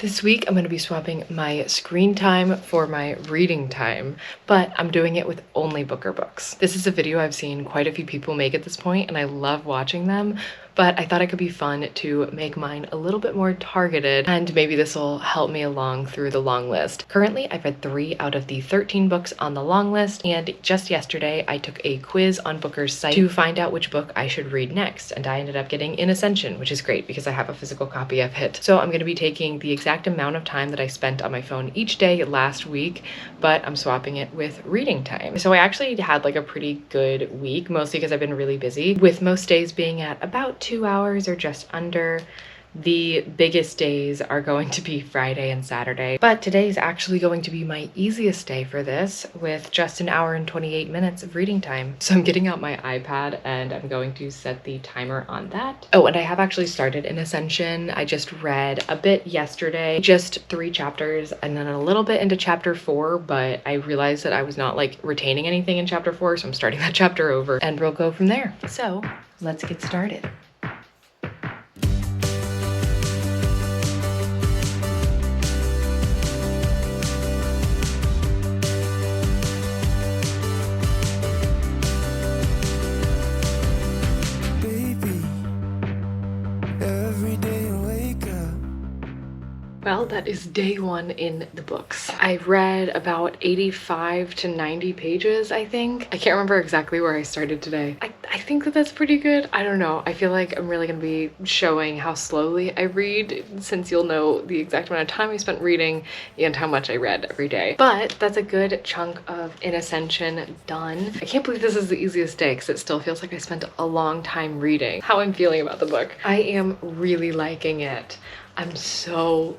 This week, I'm going to be swapping my screen time for my reading time, but I'm doing it with only Booker books. This is a video I've seen quite a few people make at this point, and I love watching them, but I thought it could be fun to make mine a little bit more targeted, and maybe this will help me along through the long list. Currently, I've read 3 out of the 13 books on the long list, and just yesterday, I took a quiz on Booker's site to find out which book I should read next, and I ended up getting in Ascension, which is great because I have a physical copy of it. So I'm going to be taking the exact amount of time that I spent on my phone each day last week, but I'm swapping it with reading time. So I actually had like a pretty good week, mostly because I've been really busy, with most days being at about 2 hours or just under. The biggest days are going to be Friday and Saturday, but today is actually going to be my easiest day for this, with just 1 hour and 28 minutes of reading time. So I'm getting out my iPad and I'm going to set the timer on that. Oh, and I have actually started in Ascension. I just read a bit yesterday, just 3 chapters, and then a little bit into chapter 4, but I realized that I was not like retaining anything in chapter 4, so I'm starting that chapter over and we'll go from there. So let's get started. Well, that is day 1 in the books. I've read about 85 to 90 pages, I think. I can't remember exactly where I started today. I think that that's pretty good. I don't know. I feel like I'm really gonna be showing how slowly I read, since you'll know the exact amount of time I spent reading and how much I read every day. But that's a good chunk of In Ascension done. I can't believe this is the easiest day because it still feels like I spent a long time reading. How I'm feeling about the book. I am really liking it. I'm so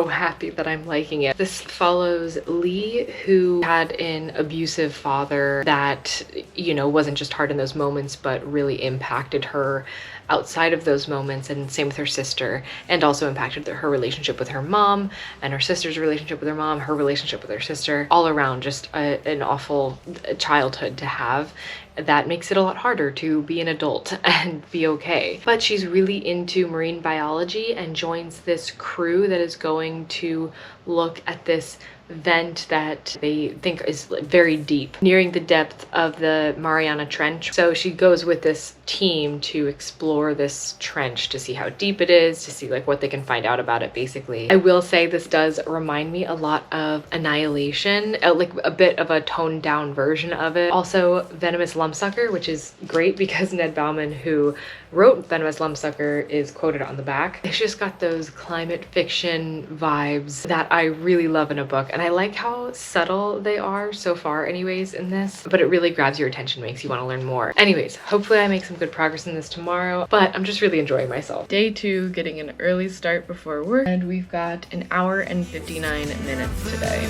happy that I'm liking it. This follows Lee, who had an abusive father that, you know, wasn't just hard in those moments, but really impacted her outside of those moments, and same with her sister, and also impacted her relationship with her mom, and her sister's relationship with her mom, her relationship with her sister, all around just an awful childhood to have. That makes it a lot harder to be an adult and be okay. But she's really into marine biology and joins this crew that is going to look at this vent that they think is very deep, nearing the depth of the Mariana Trench. So she goes with this team to explore this trench to see how deep it is, to see like what they can find out about it, basically. I will say this does remind me a lot of Annihilation, like a bit of a toned down version of it. Also Venomous Lumpsucker, which is great because Ned Bauman, who wrote Venomous Lumpsucker, is quoted on the back. It's just got those climate fiction vibes that I really love in a book, and I like how subtle they are so far anyways in this, but it really grabs your attention, makes you want to learn more. Anyways, hopefully I make some good progress in this tomorrow, but I'm just really enjoying myself. Day 2, getting an early start before work, and we've got 1 hour and 59 minutes today.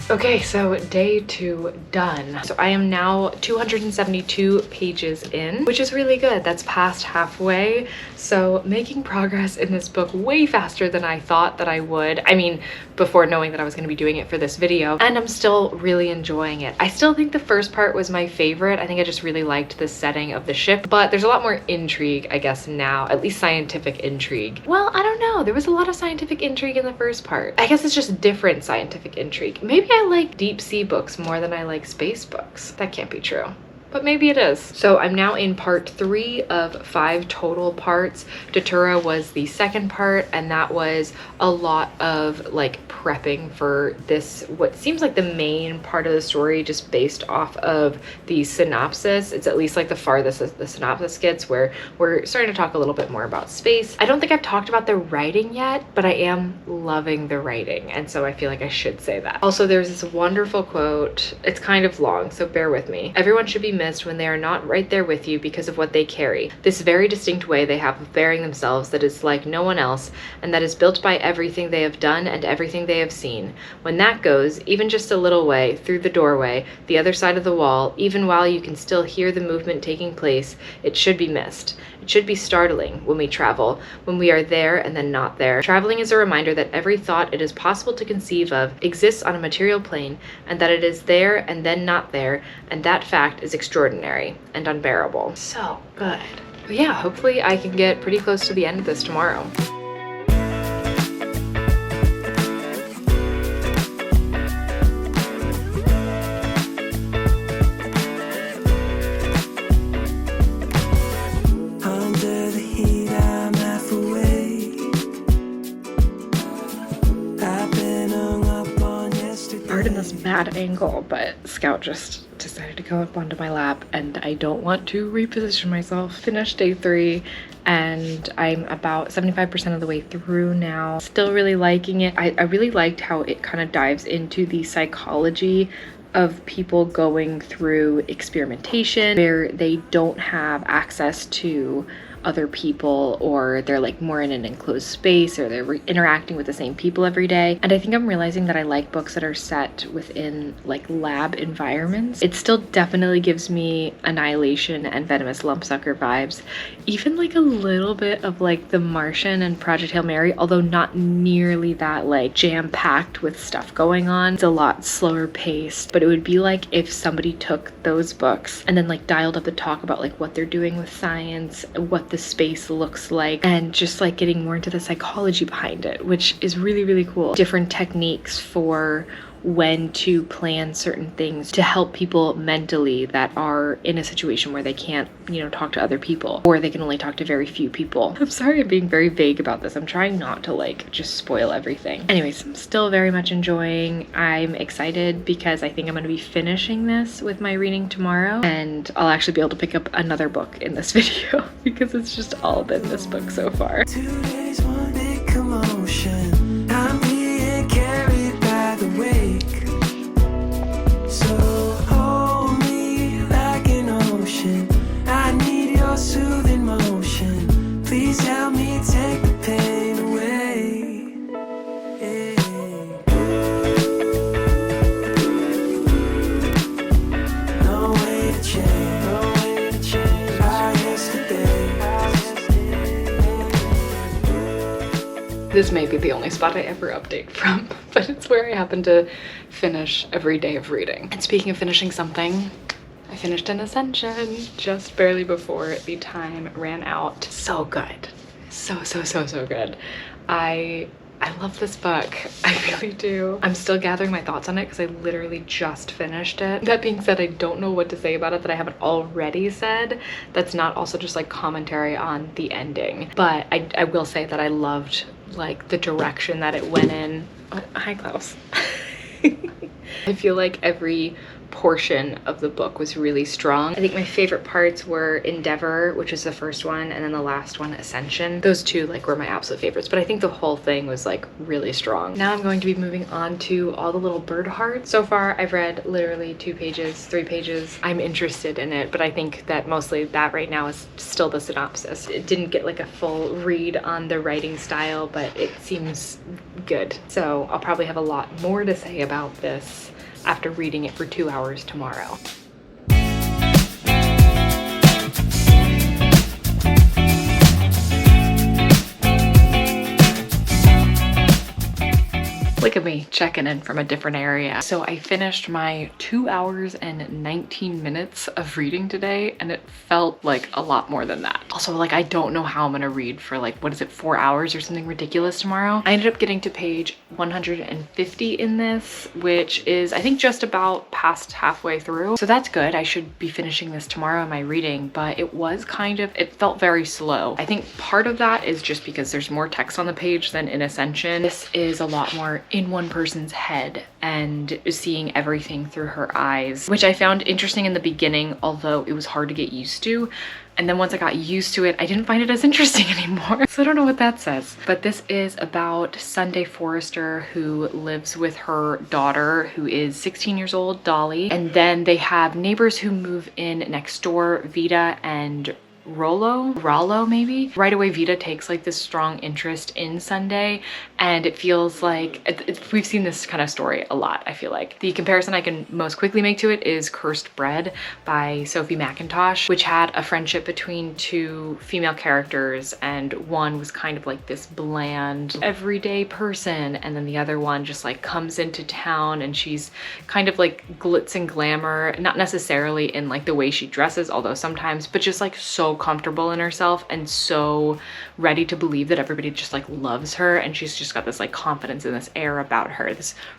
Okay, so day 2 done. So I am now 272 pages in, which is really good. That's past halfway. So making progress in this book way faster than I thought that I would. I mean, before knowing that I was going to be doing it for this video, and I'm still really enjoying it. I still think the first part was my favorite. I think I just really liked the setting of the ship, but there's a lot more intrigue, I guess, now, at least scientific intrigue. Well, I don't know. There was a lot of scientific intrigue in the first part. I guess it's just different scientific intrigue. Maybe I like deep sea books more than I like space books. That can't be true, but maybe it is. So I'm now in part 3 of 5 total parts. Datura was the second part, and that was a lot of like prepping for this, what seems like the main part of the story, just based off of the synopsis. It's at least like the farthest the synopsis gets, where we're starting to talk a little bit more about space. I don't think I've talked about the writing yet, but I am loving the writing, and so I feel like I should say that. Also, there's this wonderful quote. It's kind of long, so bear with me. Everyone should be missed when they are not right there with you because of what they carry. This very distinct way they have of bearing themselves that is like no one else, and that is built by everything they have done and everything they have seen. When that goes, even just a little way, through the doorway, the other side of the wall, even while you can still hear the movement taking place, it should be missed. It It should be startling when we travel, when we are there and then not there. Traveling is a reminder that every thought it is possible to conceive of exists on a material plane, and that it is there and then not there, and that fact is extraordinary and unbearable. So good. But yeah, hopefully I can get pretty close to the end of this tomorrow. Mad angle, but Scout just decided to go up onto my lap and I don't want to reposition myself. Finished day 3 and I'm about 75% of the way through now. Still really liking it. I really liked how it kind of dives into the psychology of people going through experimentation where they don't have access to other people, or they're like more in an enclosed space, or they're interacting with the same people every day. And I think I'm realizing that I like books that are set within like lab environments. It still definitely gives me Annihilation and Venomous Lumpsucker vibes, even like a little bit of like the Martian and Project Hail Mary, although not nearly that like jam-packed with stuff going on. It's a lot slower paced, but it would be like if somebody took those books and then like dialed up the talk about like what they're doing with science, what the space looks like, and just like getting more into the psychology behind it, which is really, really cool. Different techniques for when to plan certain things to help people mentally that are in a situation where they can't, you know, talk to other people, or they can only talk to very few people. I'm sorry I'm being very vague about this. I'm trying not to like just spoil everything. Anyways, I'm still very much enjoying. I'm excited because I think I'm going to be finishing this with my reading tomorrow, and I'll actually be able to pick up another book in this video because it's just all been this book so far. 2 days, one big commotion. I'm being carried by the wake. So hold me like an ocean. I need your soothing motion. Please help me take the pain away. No way to change, no way to change our yesterday. This may be the only spot I ever update from, but it's where I happen to finish every day of reading. And speaking of finishing something, I finished an Ascension just barely before the time ran out. So good. So good. I love this book. I really do. I'm still gathering my thoughts on it because I literally just finished it. That being said, I don't know what to say about it that I haven't already said. That's not also just like commentary on the ending. But I will say that I loved like the direction that it went in. Oh, hi Klaus. I feel like every portion of the book was really strong. I think my favorite parts were Endeavor, which is the first one, and then the last one, Ascension. Those two like were my absolute favorites, but I think the whole thing was like really strong. Now I'm going to be moving on to All the Little Bird Hearts. So far I've read literally 2 pages, 3 pages. I'm interested in it, but I think that mostly that right now is still the synopsis. It didn't get like a full read on the writing style, but it seems good. So I'll probably have a lot more to say about this after reading it for 2 hours tomorrow. Look at me checking in from a different area. So I finished my 2 hours and 19 minutes of reading today, and it felt like a lot more than that. Also, like, I don't know how I'm gonna read for like, what is it, 4 hours or something ridiculous tomorrow. I ended up getting to page 150 in this, which is I think just about past halfway through. So that's good. I should be finishing this tomorrow in my reading, but it was kind of, it felt very slow. I think part of that is just because there's more text on the page than in Ascension. This is a lot more in one person's head and seeing everything through her eyes, which I found interesting in the beginning, although it was hard to get used to. And then once I got used to it, I didn't find it as interesting anymore. So I don't know what that says. But this is about Sunday Forrester, who lives with her daughter, who is 16 years old, Dolly. And then they have neighbors who move in next door, Vita and Rollo maybe. Right away Vita takes like this strong interest in Sunday, and it feels like we've seen this kind of story a lot. I feel like the comparison I can most quickly make to it is Cursed Bread by Sophie Macintosh, which had a friendship between two female characters, and one was kind of like this bland everyday person, and then the other one just like comes into town and she's kind of like glitz and glamour, not necessarily in like the way she dresses, although sometimes, but just like so comfortable in herself and so ready to believe that everybody just like loves her, and she's just got this like confidence and this air about her.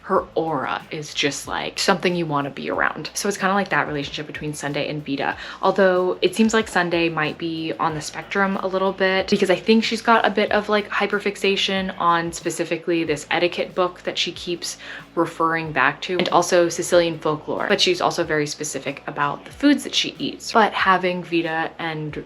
Her aura is just like something you want to be around. So it's kind of like that relationship between Sunday and Vita, although it seems like Sunday might be on the spectrum a little bit, because I think she's got a bit of like hyperfixation on specifically this etiquette book that she keeps referring back to, and also Sicilian folklore, but she's also very specific about the foods that she eats. But having Vita and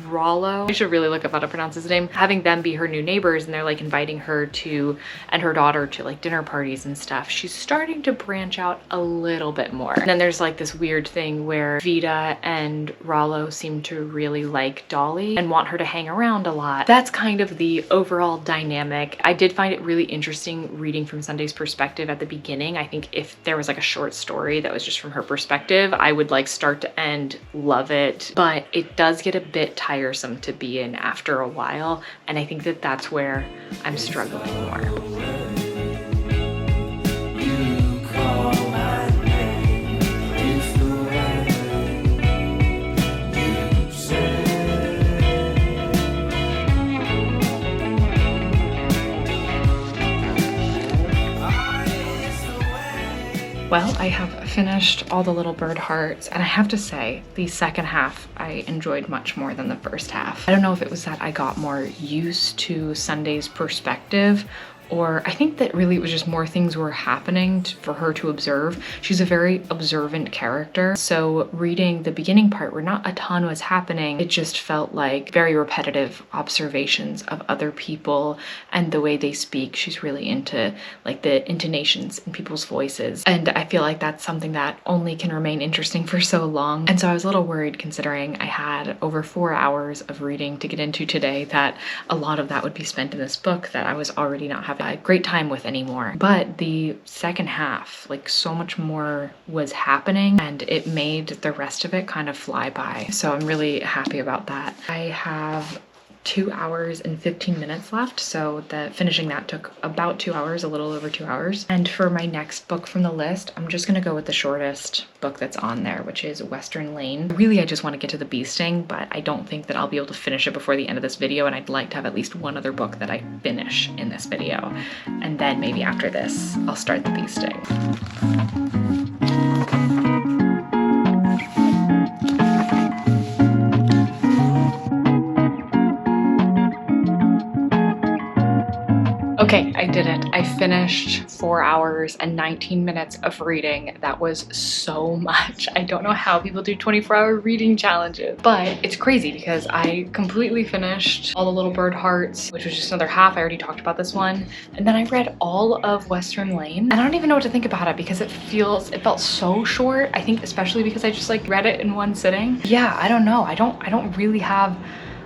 Rollo, I should really look up how to pronounce his name, having them be her new neighbors, and they're like inviting her to, and her daughter to like dinner parties and stuff, she's starting to branch out a little bit more. And then there's like this weird thing where Vita and Rollo seem to really like Dolly and want her to hang around a lot. That's kind of the overall dynamic. I did find it really interesting reading from Sunday's perspective at the beginning. I think if there was like a short story that was just from her perspective, I would like start to end love it, but it does get a bit tiresome to be in after a while, and I think that that's where I'm struggling more. Well, I have finished all the Little Bird Hearts, and I have to say the second half I enjoyed much more than the first half. I don't know if it was that I got more used to Sunday's perspective, or I think that really it was just more things were happening for her to observe. She's a very observant character, so reading the beginning part where not a ton was happening, it just felt like very repetitive observations of other people and the way they speak. She's really into like the intonations in people's voices, and I feel like that's something that only can remain interesting for so long. And so I was a little worried, considering I had over 4 hours of reading to get into today, that a lot of that would be spent in this book that I was already not having a great time with anymore. But the second half, like so much more was happening, and it made the rest of it kind of fly by. So I'm really happy about that. I have 2 hours and 15 minutes left, so finishing that took about 2 hours, a little over 2 hours. And for my next book from the list, I'm just gonna go with the shortest book that's on there, which is Western Lane. Really, I just want to get to the bee sting, but I don't think that I'll be able to finish it before the end of this video, and I'd like to have at least one other book that I finish in this video. And then maybe after this, I'll start the bee sting. Okay, I did it. I finished 4 hours and 19 minutes of reading. That was so much. I don't know how people do 24-hour reading challenges, but it's crazy because I completely finished all the Little Bird Hearts, which was just another half. I already talked about this one. And then I read all of Western Lane, and I don't even know what to think about it because it felt so short. I think especially because I just like read it in one sitting. Yeah, I don't know. I don't really have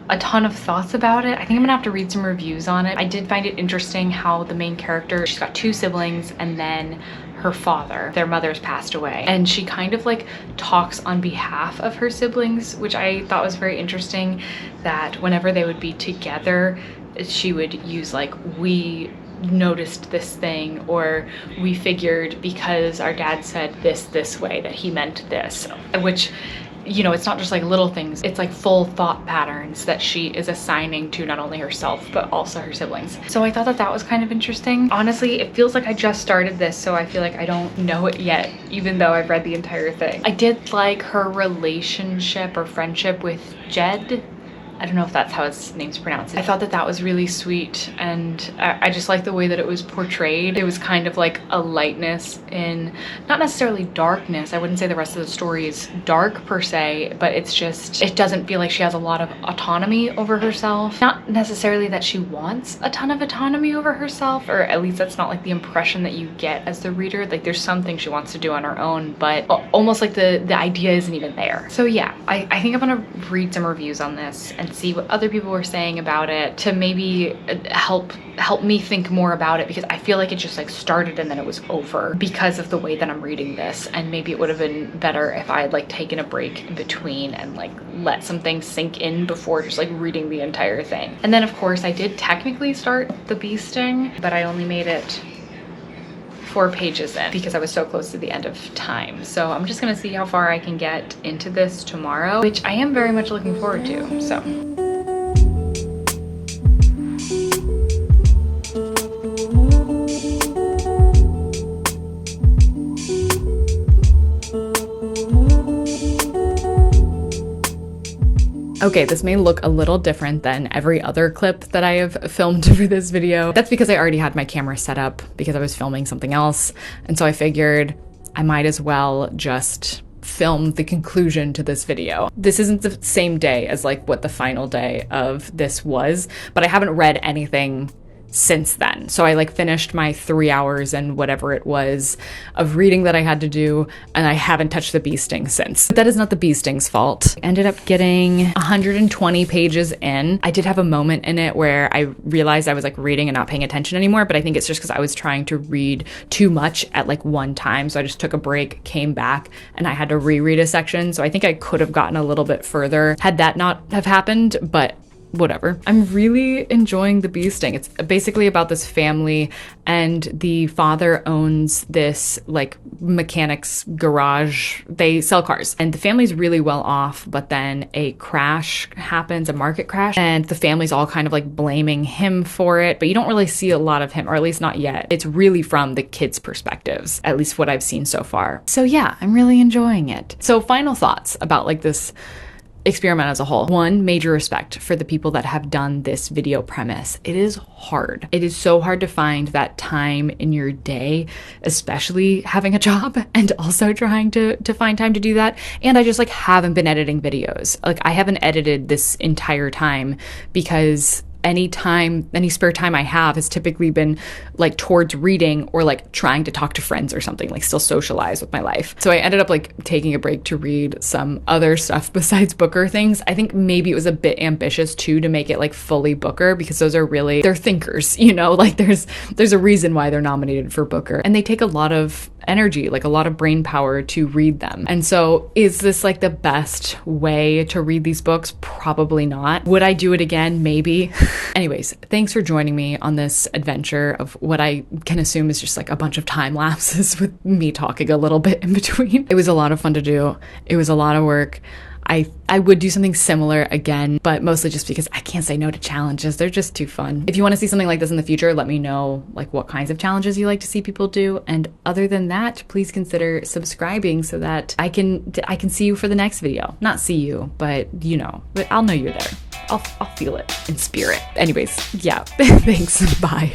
a ton of thoughts about it. I think I'm gonna have to read some reviews on it. I did find it interesting how the main character, she's got 2 siblings, and then her father, their mothers passed away, and she kind of like talks on behalf of her siblings, which I thought was very interesting, that whenever they would be together, she would use like, we noticed this thing, or we figured because our dad said this way that he meant this, which, you know, it's not just like little things, it's like full thought patterns that she is assigning to not only herself, but also her siblings. So I thought that that was kind of interesting. Honestly, it feels like I just started this, so I feel like I don't know it yet, even though I've read the entire thing. I did like her relationship or friendship with Jed. I don't know if that's how his name's pronounced. I thought that that was really sweet, and I just like the way that it was portrayed. It was kind of like a lightness in, not necessarily darkness. I wouldn't say the rest of the story is dark per se, but it's just, it doesn't feel like she has a lot of autonomy over herself. Not necessarily that she wants a ton of autonomy over herself, or at least that's not like the impression that you get as the reader. Like there's some things she wants to do on her own, but almost like the idea isn't even there. So yeah, I think I'm gonna read some reviews on this and see what other people were saying about it to maybe help me think more about it, because I feel like it just like started and then it was over because of the way that I'm reading this, and maybe it would have been better if I had like taken a break in between and like let some things sink in before just like reading the entire thing. And then of course I did technically start the bee sting, but I only made it 4 pages in because I was so close to the end of time. So I'm just gonna see how far I can get into this tomorrow, which I am very much looking forward to, so. Okay, this may look a little different than every other clip that I have filmed for this video. That's because I already had my camera set up because I was filming something else. And so I figured I might as well just film the conclusion to this video. This isn't the same day as like what the final day of this was, but I haven't read anything since then. So I like finished my 3 hours and whatever it was of reading that I had to do, and I haven't touched the bee sting since. But that is not the bee sting's fault. I ended up getting 120 pages in. I did have a moment in it where I realized I was like reading and not paying attention anymore, but I think it's just because I was trying to read too much at like one time. So I just took a break, came back, and I had to reread a section. So I think I could have gotten a little bit further had that not have happened, but whatever. I'm really enjoying the bee sting. It's basically about this family, and the father owns this like mechanics garage. They sell cars, and the family's really well off, but then a crash happens, a market crash, and the family's all kind of like blaming him for it, but you don't really see a lot of him, or at least not yet. It's really from the kids' perspectives, at least what I've seen so far. So yeah, I'm really enjoying it. So final thoughts about like this experiment as a whole. One, major respect for the people that have done this video premise. It is hard. It is so hard to find that time in your day, especially having a job and also trying to find time to do that. And I just like haven't been editing videos. Like I haven't edited this entire time because any spare time I have has typically been like towards reading or like trying to talk to friends or something, like still socialize with my life. So I ended up like taking a break to read some other stuff besides Booker things. I think maybe it was a bit ambitious too to make it like fully Booker, because those are really, they're thinkers, you know, like there's a reason why they're nominated for Booker, and they take a lot of energy, like a lot of brain power to read them. And so is this like the best way to read these books? Probably not. Would I do it again? Maybe. Anyways, thanks for joining me on this adventure of what I can assume is just like a bunch of time lapses with me talking a little bit in between. It was a lot of fun to do. It was a lot of work. I would do something similar again, but mostly just because I can't say no to challenges. They're just too fun. If you want to see something like this in the future, let me know like what kinds of challenges you like to see people do. And other than that, please consider subscribing so that I can see you for the next video. Not see you, but you know, but I'll know you're there. I'll feel it in spirit. Anyways, yeah, thanks. Bye.